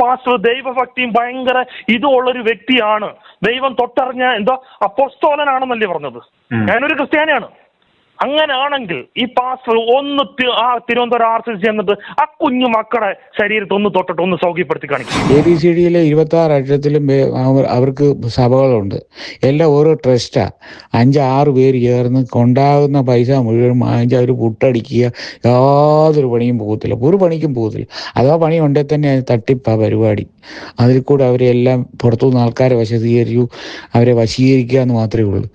Pastor ദൈവഭക്തിയും ഭയങ്കര ഇതുള്ളൊരു വ്യക്തിയാണ്, ദൈവം തൊട്ടറിഞ്ഞ എന്തോ അപ്പോസ്തലനാണെന്നല്ലേ പറഞ്ഞത്. ഞാനൊരു ക്രിസ്ത്യാനിയാണ്. അങ്ങനെയാണെങ്കിൽ ഈ പാസ്റ്റർ ഒന്ന് ആ തിരുവനന്തപുരം RCC ചെന്നിട്ട് ആ കുഞ്ഞു മക്കളുടെ ശരീരത്തെ ഒന്ന് തൊട്ടിട്ട് ഒന്ന് സൗഖ്യപ്പെടുത്തി കാണിക്കും. ABCDയിലെ 26 അക്ഷരത്തിലും അവർക്ക് സഭകളുണ്ട്. എല്ലാം ഓരോ ട്രസ്റ്റാ. 5-6 പേര് ചേർന്ന് കൊണ്ടാകുന്ന പൈസ മുഴുവൻ വാങ്ങിച്ച് അവർ പുട്ടടിക്കുക. യാതൊരു പണിയും പോകത്തില്ല, ഒരു പണിക്കും പോകത്തില്ല. അഥവാ പണി ഉണ്ടെങ്കിൽ തന്നെ അത് തട്ടിപ്പാ പരിപാടി. അതിൽ കൂടെ അവരെല്ലാം പുറത്തുനിന്ന് ആൾക്കാരെ വശീകരിച്ചു, അവരെ വശീകരിക്കുക എന്ന് മാത്രമേ ഉള്ളൂ.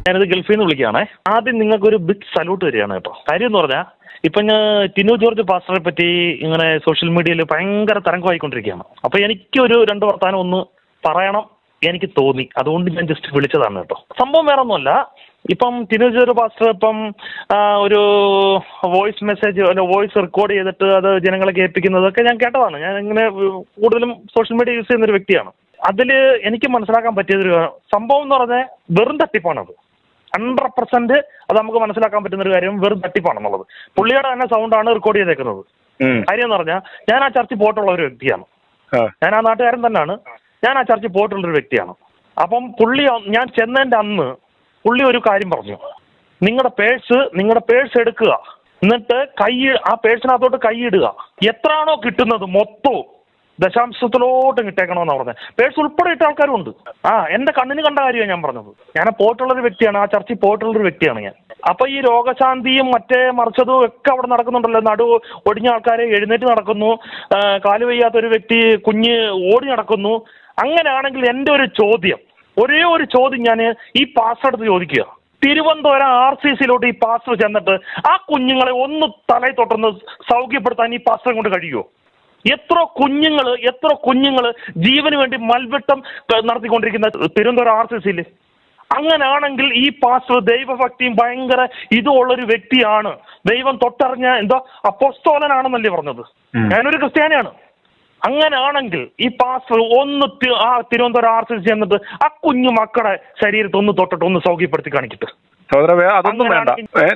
ഞാനിത് ഗൾഫിൽ നിന്ന് വിളിക്കുകയാണേ. ആദ്യം നിങ്ങൾക്കൊരു ബിഗ് സല്യൂട്ട് തരികയാണ് കേട്ടോ. കാര്യം എന്ന് പറഞ്ഞാൽ ഇപ്പം ഞാൻ ടിനു ജോർജ് പാസ്റ്ററെ പറ്റി ഇങ്ങനെ സോഷ്യൽ മീഡിയയിൽ ഭയങ്കര തരംഗമായിക്കൊണ്ടിരിക്കുകയാണ്. അപ്പോൾ എനിക്കൊരു 2 വർത്താനം ഒന്ന് പറയണം എനിക്ക് തോന്നി, അതുകൊണ്ട് ഞാൻ ജസ്റ്റ് വിളിച്ചതാണ് കേട്ടോ. സംഭവം വേറെ ഒന്നുമല്ല. ഇപ്പം ടിനു ജോർജ് പാസ്റ്റർ ഇപ്പം ഒരു വോയിസ് മെസ്സേജ് അല്ല വോയിസ് റെക്കോർഡ് ചെയ്തിട്ട് അത് ജനങ്ങളെ കേൾപ്പിക്കുന്നതൊക്കെ ഞാൻ കേട്ടതാണ്. ഞാൻ ഇങ്ങനെ കൂടുതലും സോഷ്യൽ മീഡിയ യൂസ് ചെയ്യുന്നൊരു വ്യക്തിയാണ്. അതിൽ എനിക്ക് മനസ്സിലാക്കാൻ പറ്റിയതൊരു സംഭവം എന്ന് പറഞ്ഞാൽ വെറും തട്ടിപ്പാണത്. 100% അത് നമുക്ക് മനസ്സിലാക്കാൻ പറ്റുന്ന ഒരു കാര്യം വെറും തട്ടിപ്പാണെന്നുള്ളത്. പുള്ളിയുടെ തന്നെ സൗണ്ടാണ് റെക്കോർഡ് ചെയ്തേക്കുന്നത്. കാര്യം എന്ന് പറഞ്ഞാൽ ഞാൻ ആ ചർച്ചിൽ പോയിട്ടുള്ള ഒരു വ്യക്തിയാണ്. ഞാൻ ആ നാട്ടുകാരൻ തന്നെയാണ്. ഞാൻ ആ ചർച്ചിൽ പോയിട്ടുള്ളൊരു വ്യക്തിയാണ്. അപ്പം പുള്ളി ഞാൻ ചെന്നതിൻ്റെ അന്ന് പുള്ളി ഒരു കാര്യം പറഞ്ഞു. നിങ്ങളുടെ പേഴ്സ് എടുക്കുക, എന്നിട്ട് ആ പേഴ്സിനകത്തോട്ട് കൈയിടുക. എത്രയാണോ കിട്ടുന്നത് മൊത്തവും ദശാംശത്തിലോട്ടും കിട്ടേക്കണമെന്നാണ് പറഞ്ഞത്. പേഴ്സ് ഉൾപ്പെടെ ഇട്ട ആൾക്കാരും ഉണ്ട്. എന്റെ കണ്ണിന് കണ്ട കാര്യമാണ് ഞാൻ പറഞ്ഞത്. ഞാൻ പോയിട്ടുള്ളൊരു വ്യക്തിയാണ്, ആ ചർച്ചിൽ പോയിട്ടുള്ളൊരു വ്യക്തിയാണ് ഞാൻ. അപ്പൊ ഈ രോഗശാന്തിയും മറ്റേ മറിച്ചതും ഒക്കെ അവിടെ നടക്കുന്നുണ്ടല്ലോ. ഒടിഞ്ഞ ആൾക്കാരെ എഴുന്നേറ്റ് നടക്കുന്നു, കാല് വയ്യാത്തൊരു വ്യക്തി കുഞ്ഞ് ഓടി നടക്കുന്നു. അങ്ങനെയാണെങ്കിൽ എൻ്റെ ഒരേ ഒരു ചോദ്യം ഞാൻ ഈ പാസ്റ്റർ അടുത്ത് ചോദിക്കുക. തിരുവനന്തപുരം RCCയിലോട്ട് ഈ പാസ്റ്റർ ചെന്നിട്ട് ആ കുഞ്ഞുങ്ങളെ ഒന്ന് തലയിൽ തൊട്ടൊന്ന് സൗഖ്യപ്പെടുത്താൻ ഈ പാസ്റ്ററെ കൊണ്ട് കഴിയുമോ? എത്ര കുഞ്ഞുങ്ങൾ ജീവന് വേണ്ടി മൽവെട്ടം നടത്തിക്കൊണ്ടിരിക്കുന്ന തിരുവനന്തപുരം RCCയിൽ. അങ്ങനെയാണെങ്കിൽ ഈ പാസ്റ്റർ ദൈവഭക്തിയും ഭയങ്കര ഇതുള്ളൊരു വ്യക്തിയാണ്, ദൈവം തൊട്ടറിഞ്ഞ എന്തോ അപ്പോസ്തലനാണെന്നല്ലേ പറഞ്ഞത്. ഞാനൊരു ക്രിസ്ത്യാനിയാണ്. അങ്ങനെയാണെങ്കിൽ ഈ പാസ്റ്റർ ഒന്ന് ആ തിരുവനന്തപുരം RCC ചെന്നിട്ട് ആ കുഞ്ഞു മക്കളുടെ ശരീരത്തെ ഒന്ന് തൊട്ടിട്ട് ഒന്ന് സൗഖ്യപ്പെടുത്തി കാണിക്കിട്ട്. സഹോദര, അതൊന്നും വേണ്ട.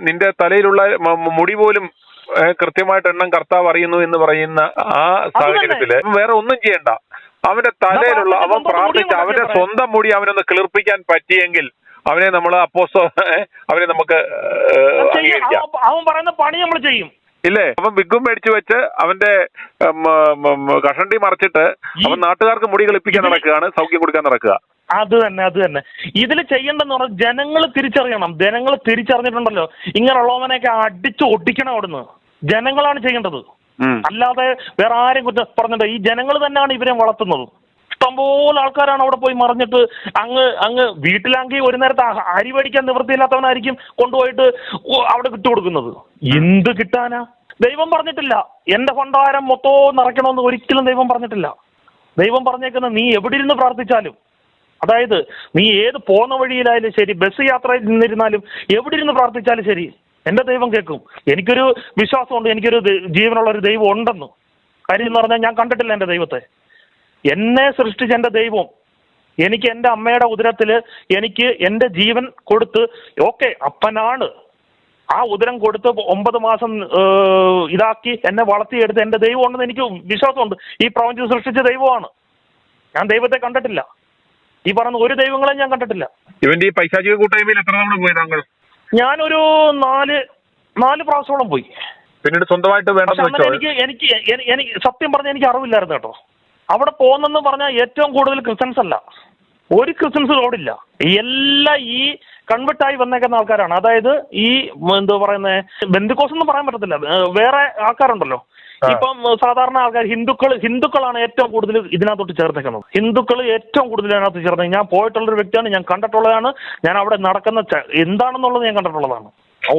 നിന്റെ തലയിലുള്ള മുടി പോലും കൃത്യമായിട്ട് എണ്ണം കർത്താവ് അറിയുന്നു എന്ന് പറയുന്ന ആ സാഹചര്യത്തില് വേറെ ഒന്നും ചെയ്യണ്ട. അവന്റെ തലയിലുള്ള അവൻ പ്രാർത്ഥിച്ച അവന്റെ സ്വന്തം മുടി അവനൊന്ന് കിളിർപ്പിക്കാൻ പറ്റിയെങ്കിൽ അവനെ നമ്മൾ അവനെ നമുക്ക് അവൻ പറയുന്ന പണി നമ്മൾ ചെയ്യും. ഇല്ലേ? അവൻ വിഗും മേടിച്ചു വെച്ച് അവന്റെ കഷണ്ടി മറിച്ചിട്ട് അവൻ നാട്ടുകാർക്ക് മുടി കളിപ്പിക്കാൻ നടക്കുകയാണ്, സൗഖ്യം കൊടുക്കാൻ നടക്കുക. അത് തന്നെ ഇതിൽ ചെയ്യേണ്ടെന്ന് പറഞ്ഞാൽ ജനങ്ങൾ തിരിച്ചറിയണം. ജനങ്ങൾ തിരിച്ചറിഞ്ഞിട്ടുണ്ടല്ലോ ഇങ്ങനെയുള്ളവനെയൊക്കെ അടിച്ചു ഒട്ടിക്കണം. അവിടുന്ന് ജനങ്ങളാണ് ചെയ്യേണ്ടത്, അല്ലാതെ വേറെ ആരും കുറ്റം പറഞ്ഞിട്ട്. ഈ ജനങ്ങൾ തന്നെയാണ് ഇവരെ വളർത്തുന്നത്. ഇഷ്ടംപോലെ ആൾക്കാരാണ് അവിടെ പോയി മറിഞ്ഞിട്ട് അങ്ങ് വീട്ടിലാണെങ്കിൽ ഒരു നേരത്തെ അരി മേടിക്കാൻ നിവൃത്തിയില്ലാത്തവനായിരിക്കും കൊണ്ടുപോയിട്ട് അവിടെ കിട്ടുകൊടുക്കുന്നത്. എന്ത് കിട്ടാനാ? ദൈവം പറഞ്ഞിട്ടില്ല എന്റെ ഭണ്ഡാരം മൊത്തവും നിറയ്ക്കണമെന്ന് ഒരിക്കലും ദൈവം പറഞ്ഞിട്ടില്ല. ദൈവം പറഞ്ഞേക്കുന്ന നീ എവിടെ ഇരുന്ന് പ്രാർത്ഥിച്ചാലും, അതായത് നീ ഏത് പോകുന്ന വഴിയിലായാലും ശരി, ബസ് യാത്രയിൽ നിന്നിരുന്നാലും എവിടെ ഇരുന്ന് പ്രാർത്ഥിച്ചാലും ശരി, എൻ്റെ ദൈവം കേൾക്കും. എനിക്കൊരു വിശ്വാസമുണ്ട്, എനിക്കൊരു ജീവനുള്ള ഒരു ദൈവം ഉണ്ടെന്ന്. കാര്യം എന്ന് പറഞ്ഞാൽ ഞാൻ കണ്ടിട്ടില്ല എൻ്റെ ദൈവത്തെ. എന്നെ സൃഷ്ടിച്ച എൻ്റെ ദൈവം എനിക്ക് എൻ്റെ അമ്മയുടെ ഉദരത്തിൽ എനിക്ക് എൻ്റെ ജീവൻ കൊടുത്ത് അപ്പനാണ്. ആ ഉദരം കൊടുത്ത് 9 മാസം ഇതാക്കി എന്നെ വളർത്തിയെടുത്ത് എൻ്റെ ദൈവം ഉണ്ടെന്ന് എനിക്ക് വിശ്വാസമുണ്ട്. ഈ പ്രപഞ്ചം സൃഷ്ടിച്ച ദൈവമാണ്. ഞാൻ ദൈവത്തെ കണ്ടിട്ടില്ല. ഈ പറഞ്ഞ ഒരു ദൈവങ്ങളെയും ഞാൻ കണ്ടിട്ടില്ല. ഇവന്റെ ഈ പൈശാചിക കൂട്ടായ്മയിൽ എത്ര തവണ പോയി താങ്കൾ? ഞാനൊരു 4 പ്രാവശ്യത്തോളം പോയി. പിന്നീട് സ്വന്തമായിട്ട് എനിക്ക് സത്യം പറഞ്ഞാൽ എനിക്ക് അറിവില്ലായിരുന്നു കേട്ടോ. അവിടെ പോകുന്നെന്ന് പറഞ്ഞാൽ ഏറ്റവും കൂടുതൽ ക്രിസ്ത്യൻസ് അല്ല, ഒരു ക്രിസ്ത്യൻസ് റോഡില്ല. എല്ലാം ഈ കൺവെർട്ടായി വന്നേക്കുന്ന ആൾക്കാരാണ്. അതായത് ഈ എന്താ പറയുന്നത്, ബന്ധുക്കോസ് എന്ന് പറയാൻ പറ്റത്തില്ല, വേറെ ആൾക്കാരുണ്ടല്ലോ. ഇപ്പം സാധാരണ ആൾക്കാർ ഹിന്ദുക്കളാണ് ഏറ്റവും കൂടുതൽ ഇതിനകത്തോട്ട് ചേർന്നേക്കുന്നത്. ഹിന്ദുക്കൾ ഏറ്റവും കൂടുതൽ ഇതിനകത്ത് ചേർന്നത്. ഞാൻ പോയിട്ടുള്ളൊരു വ്യക്തിയാണ്, ഞാൻ കണ്ടിട്ടുള്ളതാണ്. ഞാൻ അവിടെ നടക്കുന്ന എന്താണെന്നുള്ളത് ഞാൻ കണ്ടിട്ടുള്ളതാണ്.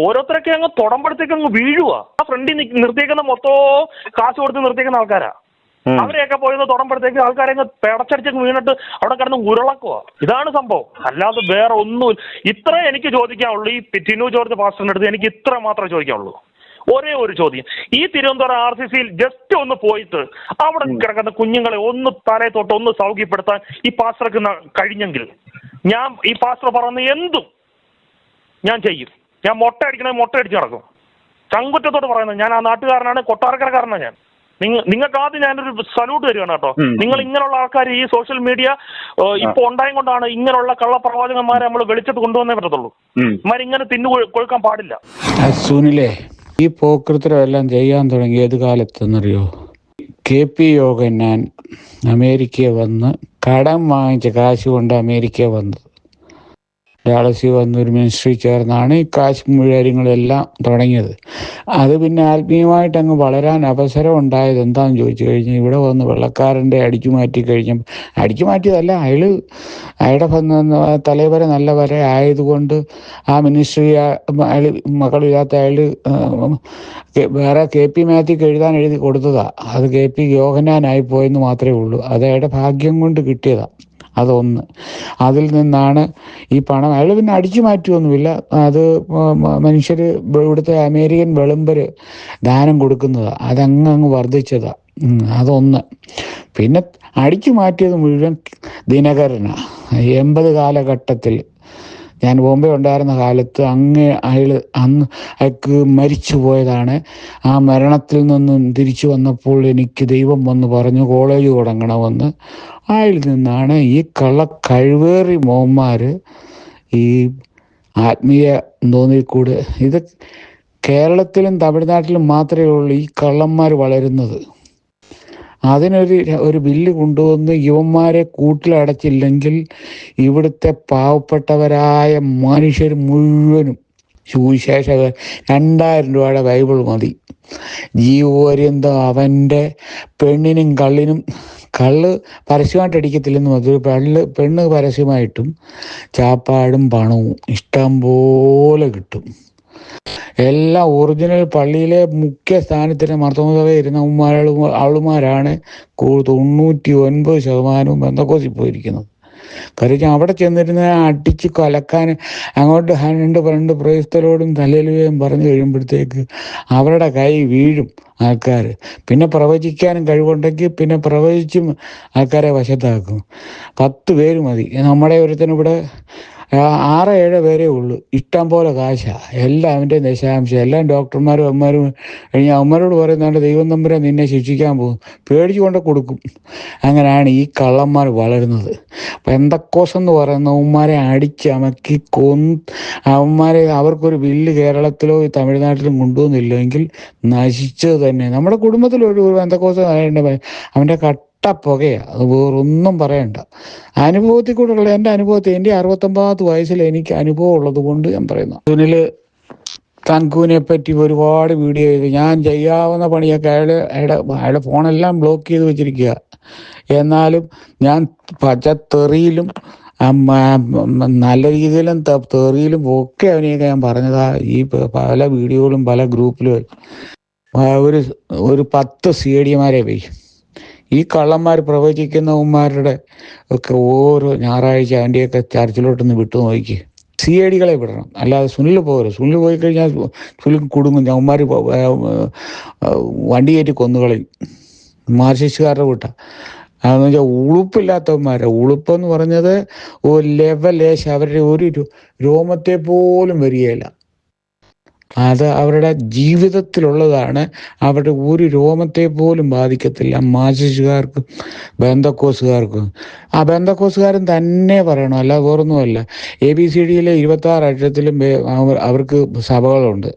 ഓരോരുത്തരൊക്കെ അങ്ങ് തുടമ്പഴത്തേക്ക് അങ്ങ് വീഴുക. ആ ഫ്രണ്ടിൽ നിർത്തിയേക്കുന്ന മൊത്തവും കാശ് കൊടുത്ത് നിർത്തിയേക്കുന്ന ആൾക്കാരാ. അവരെയൊക്കെ പോയത് തുടമ്പഴത്തേക്ക് ആൾക്കാരെ പെടച്ചടിച്ചൊക്കെ വീണിട്ട് അവിടെ കിടന്ന് ഉരുളക്കുക. ഇതാണ് സംഭവം, അല്ലാതെ വേറെ ഒന്നും. ഇത്ര എനിക്ക് ചോദിക്കാനുള്ളൂ ഈ ടിനു ജോർജ് പാസ്റ്ററിന്റെ അടുത്ത്. എനിക്ക് ഇത്ര മാത്രമേ ചോദിക്കാനുള്ളൂ. ഒരേ ഒരു ചോദ്യം, ഈ തിരുവനന്തപുരം RCCയിൽ ജസ്റ്റ് ഒന്ന് പോയിട്ട് അവിടെ കിടക്കുന്ന കുഞ്ഞുങ്ങളെ ഒന്ന് തലയെ തൊട്ട് ഒന്ന് സൗഖ്യപ്പെടുത്താൻ ഈ പാസ്റ്റർക്ക് കഴിഞ്ഞെങ്കിൽ ഈ പാസ്റ്റർ പറയുന്ന എന്തും ഞാൻ ചെയ്യും. ഞാൻ മൊട്ട അടിക്കണേ മൊട്ട അടിച്ച് നടക്കും. ചങ്കുറ്റത്തോട് പറയുന്നത്. ഞാൻ ആ നാട്ടുകാരനാണ്, കൊട്ടാരക്കരക്കാരനാണ് ഞാൻ. നിങ്ങൾക്ക് ആദ്യം ഞാനൊരു സല്യൂട്ട് തരികയാണ് കേട്ടോ. നിങ്ങൾ ഇങ്ങനെയുള്ള ആൾക്കാർ ഈ സോഷ്യൽ മീഡിയ ഇപ്പൊ ഉണ്ടായും കൊണ്ടാണ് ഇങ്ങനെയുള്ള കള്ളപ്രവാചകന്മാരെ നമ്മൾ വെളിച്ചത്ത് കൊണ്ടുവന്നേ പറ്റത്തുള്ളൂ. ഇങ്ങനെ തിന്നു കൊഴുക്കാൻ പാടില്ല. സുനിലേ, ഈ പോക്കൃത്തരം എല്ലാം ചെയ്യാൻ തുടങ്ങി ഏത് കാലത്തെന്നറിയോ? KP യോഗന്നാൻ അമേരിക്കയിൽ വന്ന് കടം വാങ്ങിച്ച കാശ് കൊണ്ട് അമേരിക്കയിൽ വന്നത്. ഡാളസിൽ വന്നൊരു മിനിസ്ട്രി ചേർന്നാണ് ഈ കാശ് കാര്യങ്ങളെല്ലാം തുടങ്ങിയത്. അത് പിന്നെ ആത്മീയമായിട്ട് അങ്ങ് വളരാൻ അവസരം ഉണ്ടായത് എന്താണെന്ന് ചോദിച്ചു കഴിഞ്ഞാൽ, ഇവിടെ വന്ന് വെള്ളക്കാരൻ്റെ അടിച്ചു മാറ്റി കഴിഞ്ഞപ്പോൾ, അടിച്ചു മാറ്റിയതല്ല, അയാളുടെ തലവരെ നല്ല വരെ ആയതുകൊണ്ട് ആ മിനിസ്ട്രി അയാൾ മക്കളില്ലാത്ത അയാൾ വേറെ KP മാത്യുക്ക് എഴുതി കൊടുത്തതാണ്. അത് KP യോഹന്നാനായി പോയെന്ന് മാത്രമേ ഉള്ളൂ. അത് അയാളുടെ ഭാഗ്യം കൊണ്ട് കിട്ടിയതാണ്. അതൊന്ന്. അതിൽ നിന്നാണ് ഈ പണം അയാൾ പിന്നെ അടിച്ചു മാറ്റുമൊന്നുമില്ല. അത് മനുഷ്യർ ഇവിടുത്തെ അമേരിക്കൻ വെളുമ്പർ ദാനം കൊടുക്കുന്നതാണ്. അതങ്ങ് വർദ്ധിച്ചതാണ്. അതൊന്ന്. പിന്നെ അടിച്ചു മാറ്റിയത് മുഴുവൻ ദിനകരനാണ്. 80 കാലഘട്ടത്തിൽ ഞാൻ ബോംബെ ഉണ്ടായിരുന്ന കാലത്ത് അയാൾക്ക് മരിച്ചു പോയതാണ്. ആ മരണത്തിൽ നിന്നും തിരിച്ചു വന്നപ്പോൾ എനിക്ക് ദൈവം വന്ന് പറഞ്ഞു കോളേജ് തുടങ്ങണമെന്ന്. അതിൽ നിന്നാണ് ഈ കഴിവേറി മോന്മാർ ഈ ആത്മീയ തോന്നിൽ കൂടെ, ഇത് കേരളത്തിലും തമിഴ്നാട്ടിലും മാത്രമേ ഉള്ളൂ ഈ കള്ളന്മാർ വളരുന്നത്. അതിനൊരു ബില്ല് കൊണ്ടുവന്ന് യുവന്മാരെ കൂട്ടിലടച്ചില്ലെങ്കിൽ ഇവിടുത്തെ പാവപ്പെട്ടവരായ മനുഷ്യർ മുഴുവനും സുവിശേഷകർ 2000 രൂപയുടെ ബൈബിൾ മതി ജീവപര്യന്തം അവൻ്റെ പെണ്ണിനും കള്ളിനും. കള്ള് പരസ്യമായിട്ട് അടിക്കത്തില്ലെന്ന് മതി, പെണ്ണ് പരസ്യമായിട്ടും ചാപ്പാടും പണവും ഇഷ്ടം പോലെ കിട്ടും. എല്ലാം ഒറിജിനൽ പള്ളിയിലെ മുഖ്യ സ്ഥാനത്തിന് മർത്തോമ ഇരുന്ന അവളുമാരാണ് 99% ബന്ധക്കോസിൽ പോയിരിക്കുന്നത്. കാര്യം അവിടെ ചെന്നിരുന്ന അടിച്ച് കലക്കാൻ അങ്ങോട്ട് 2 പ്രേസ്തലോടും തലയിലും പറഞ്ഞു കഴിയുമ്പോഴത്തേക്ക് അവരുടെ കൈ വീഴും ആൾക്കാർ. പിന്നെ പ്രവചിക്കാനും കഴിവുണ്ടെങ്കിൽ പിന്നെ പ്രവചിച്ചും ആൾക്കാരെ വശത്താക്കും. 10 പേര് മതി. നമ്മുടെ ഒരുത്തനിവിടെ 6-7 പേരേ ഉള്ളൂ. ഇഷ്ടം പോലെ കാശാ. എല്ലാം അവൻ്റെ ദശാംശം. എല്ലാം ഡോക്ടർമാരും അമ്മമാരും കഴിഞ്ഞാൽ അമ്മമാരോട് പറയുന്നതുകൊണ്ട് ദൈവം തമ്പുരാൻ നിന്നെ ശിക്ഷിക്കാൻ പോകും, പേടിച്ചു കൊണ്ട് കൊടുക്കും. അങ്ങനെയാണ് ഈ കള്ളന്മാർ വളരുന്നത്. പെന്തക്കോസെന്ന് പറയുന്ന അവന്മാരെ അടിച്ചമക്കി അവന്മാരെ അവർക്കൊരു ബില്ല് കേരളത്തിലോ തമിഴ്നാട്ടിലും കൊണ്ടുവന്നില്ലെങ്കിൽ നശിച്ചത് തന്നെ. നമ്മുടെ കുടുംബത്തിലൊരു പെന്തക്കോസ് അവൻ്റെ പുകയാണ്. അത് വേറൊന്നും പറയണ്ട. അനുഭവത്തിൽ കൂടെയുള്ള എൻ്റെ അനുഭവത്തിൽ, എൻ്റെ 69 വയസ്സിൽ എനിക്ക് അനുഭവം ഉള്ളത് കൊണ്ട് ഞാൻ പറയുന്നു. സുനിൽ തങ്കുവിനെ പറ്റി ഒരുപാട് വീഡിയോ ചെയ്ത് ഞാൻ ചെയ്യാവുന്ന പണിയൊക്കെ അയാളുടെ ഫോണെല്ലാം ബ്ലോക്ക് ചെയ്ത് വെച്ചിരിക്കുക. എന്നാലും ഞാൻ പച്ചത്തെറിയിലും നല്ല രീതിയിലും തെറിയിലും ഒക്കെ അവനെയൊക്കെ ഞാൻ പറഞ്ഞതാ. ഈ പല വീഡിയോകളും പല ഗ്രൂപ്പിലും ഒരു 10 CID-മാരെ പോയി ഈ കള്ളന്മാർ പ്രവചിക്കുന്നവന്മാരുടെ ഒക്കെ ഓരോ ഞായറാഴ്ച അവൻ്റെയൊക്കെ ചർച്ചിലോട്ടൊന്ന് വിട്ടു നോക്കി. CID-കളെ വിടണം, അല്ലാതെ സുനിൽ പോകരുത്. സുനിൽ പോയി കഴിഞ്ഞാൽ സുനിൽ കുടുങ്ങും. അവന്മാർ വണ്ടി കയറ്റി കൊന്നുകളയും. മാർക്സിസ്റ്റുകാരുടെ കൂട്ട അതെന്ന് വെച്ചാൽ ഉളുപ്പില്ലാത്തവന്മാരെ. ഉളുപ്പെന്ന് പറഞ്ഞത് ഒരു ലെവലേശം അവരുടെ ഒരു രോമത്തെ പോലും വരികയില്ല. അത് അവരുടെ ജീവിതത്തിലുള്ളതാണ്. അവരുടെ ഒരു രോമത്തെ പോലും ബാധിക്കത്തില്ല. മാർക്സിസ്റ്റുകാർക്കും ബന്ധക്കോസുകാർക്കും. ആ ബന്ധക്കോസുകാരൻ തന്നെ പറയണം, അല്ല വേറൊന്നുമല്ല. ABCDയിലെ 26 അക്ഷരത്തിലും അവർക്ക് സഭകളുണ്ട്.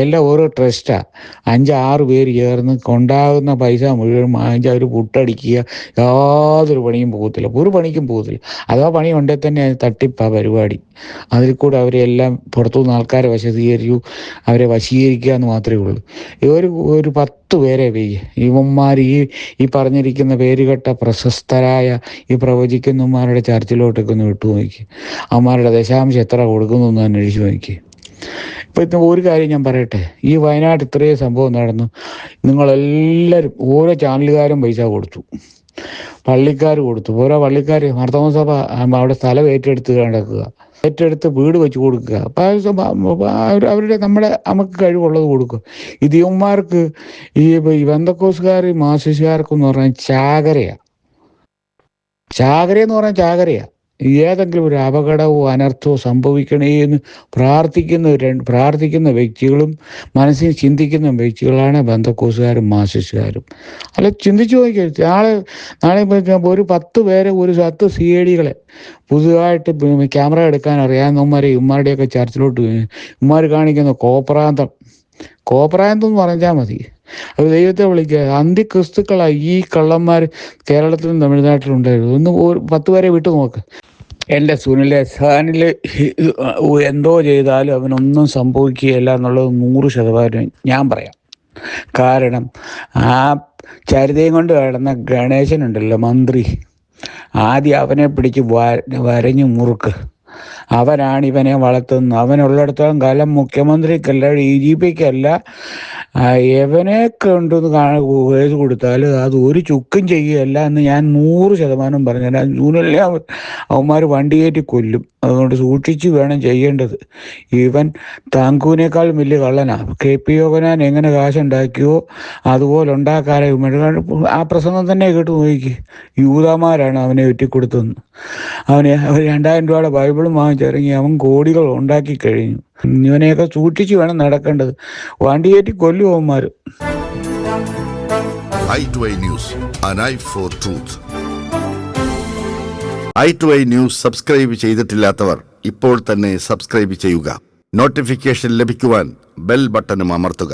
എല്ലാം ഓരോ ട്രസ്റ്റാണ്. 5-6 പേര് ചേർന്ന് കൊണ്ടാകുന്ന പൈസ മുഴുവൻ വാങ്ങിച്ച് അവർ പുട്ടടിക്കുക. യാതൊരു പണിയും പോകത്തില്ല, ഒരു പണിക്കും പോകത്തില്ല. അഥവാ പണി ഉണ്ടെങ്കിൽ തന്നെ തട്ടിപ്പാ പരിപാടി. അതിൽ കൂടെ അവരെല്ലാം പുറത്തുനിന്ന് ആൾക്കാരെ വശീകരിച്ചു, അവരെ വശീകരിക്കുക എന്ന് മാത്രമേ ഉള്ളൂ. ഒരു 10 പേരെ ഇവന്മാർ ഈ പറഞ്ഞിരിക്കുന്ന പേരുകെട്ട പ്രശസ്തരായ ഈ പ്രവചിക്കുന്നവന്മാരുടെ ചർച്ചിലോട്ടൊക്കെ ഒന്ന് വിട്ടു നോക്കി. അവന്മാരുടെ ദശാംശം എത്ര കൊടുക്കുന്നു എന്ന് അന്വേഷിച്ച് നോക്കി. ഇപ്പം ഒരു കാര്യം ഞാൻ പറയട്ടെ, ഈ വയനാട് ഇത്രയും സംഭവം നടന്നു. നിങ്ങളെല്ലാവരും ഓരോ ചാനലുകാരും പൈസ കൊടുത്തു, പള്ളിക്കാർ കൊടുത്തു. ഓരോ പള്ളിക്കാർ മാർത്തോമ സഭ അവിടെ സ്ഥലം ഏറ്റെടുത്ത് വീട് വെച്ച് കൊടുക്കുക. അപ്പം അവരുടെ നമുക്ക് കഴിവുള്ളത് കൊടുക്കുക. ഈ ദിവന്മാർക്ക് ഈ ബന്ധക്കോസുകാർ മാർക്സിസ്റ്റുകാർക്കെന്ന് പറഞ്ഞാൽ ചാകരയെന്ന് പറഞ്ഞാൽ ചാകരയാണ്. ഏതെങ്കിലും ഒരു അപകടമോ അനർത്ഥമോ സംഭവിക്കണേ എന്ന് പ്രാർത്ഥിക്കുന്ന വ്യക്തികളും മനസ്സിൽ ചിന്തിക്കുന്ന വ്യക്തികളാണ് ബന്ധക്കോസുകാരും മാർസിസ്റ്റുകാരും. അല്ല, ചിന്തിച്ചു നോക്കിയാൽ നാളെ ഒരു 10 പേരെ, ഒരു 10 CID-കളെ പുതുതായിട്ട് ക്യാമറ എടുക്കാൻ അറിയാവുന്നവന്മാരെ ഇവന്മാരുടെയൊക്കെ ചർച്ചിലോട്ട് ഇവന്മാർ കാണിക്കുന്ന കോപ്രാന്തം എന്ന് പറഞ്ഞാൽ മതി. അത് ദൈവത്തെ വിളിക്കുക. അന്ത്യക്രിസ്തുക്കളായി ഈ കള്ളന്മാർ കേരളത്തിലും തമിഴ്നാട്ടിലും ഉണ്ടായിരുന്നു. ഒന്ന് 10 പേരെ വിട്ടു നോക്ക്. എൻ്റെ സാനിൽ എന്തോ ചെയ്താലും അവനൊന്നും സംഭവിക്കുകയില്ല എന്നുള്ളത് 100% ഞാൻ പറയാം. കാരണം ആ ചരിതയും കൊണ്ട് കിടന്ന ഗണേശനുണ്ടല്ലോ, മന്ത്രി, ആദ്യം അവനെ പിടിച്ച് വരഞ്ഞു മുറുക്ക്. അവനാണ് ഇവനെ വളർത്തുന്നത്. അവനുള്ളിടത്തോളം കാലം മുഖ്യമന്ത്രിക്കല്ല, DGPക്കല്ല, എവനെ കൊണ്ടൊന്ന് കേസ് കൊടുത്താൽ അത് ഒരു ചുക്കും ചെയ്യുകയല്ല എന്ന് ഞാൻ 100% പറഞ്ഞുതരാം. ജൂനിലെ അവന്മാർ വണ്ടി കയറ്റി കൊല്ലും. അതുകൊണ്ട് സൂക്ഷിച്ച് വേണം ചെയ്യേണ്ടത്. ഇവൻ താങ്കൂനേക്കാൾ വലിയ കള്ളനാ. KP യോഗനാൻ എങ്ങനെ കാശുണ്ടാക്കിയോ അതുപോലെ ഉണ്ടാക്കാതെ ആ പ്രസംഗം തന്നെ കേട്ട് നോക്കി. യൂതമാരാണ് അവനെ വെട്ടിക്കൊടുത്തതെന്ന്. അവന് 2000 രൂപയുടെ ബൈബിളും വാങ്ങിച്ചിറങ്ങി അവൻ കോടികൾ ഉണ്ടാക്കി കഴിഞ്ഞു. ഇവനെയൊക്കെ സൂക്ഷിച്ച് വേണം നടക്കേണ്ടത്. വണ്ടി കയറ്റി കൊല്ലുവന്മാർ. i2i News, an eye for truth. i2i News subscribe ചെയ്തിട്ടില്ലാത്തവർ ഇപ്പോൾ തന്നെ സബ്സ്ക്രൈബ് ചെയ്യുക. നോട്ടിഫിക്കേഷൻ ലഭിക്കുവാൻ ബെൽ ബട്ടണും അമർത്തുക.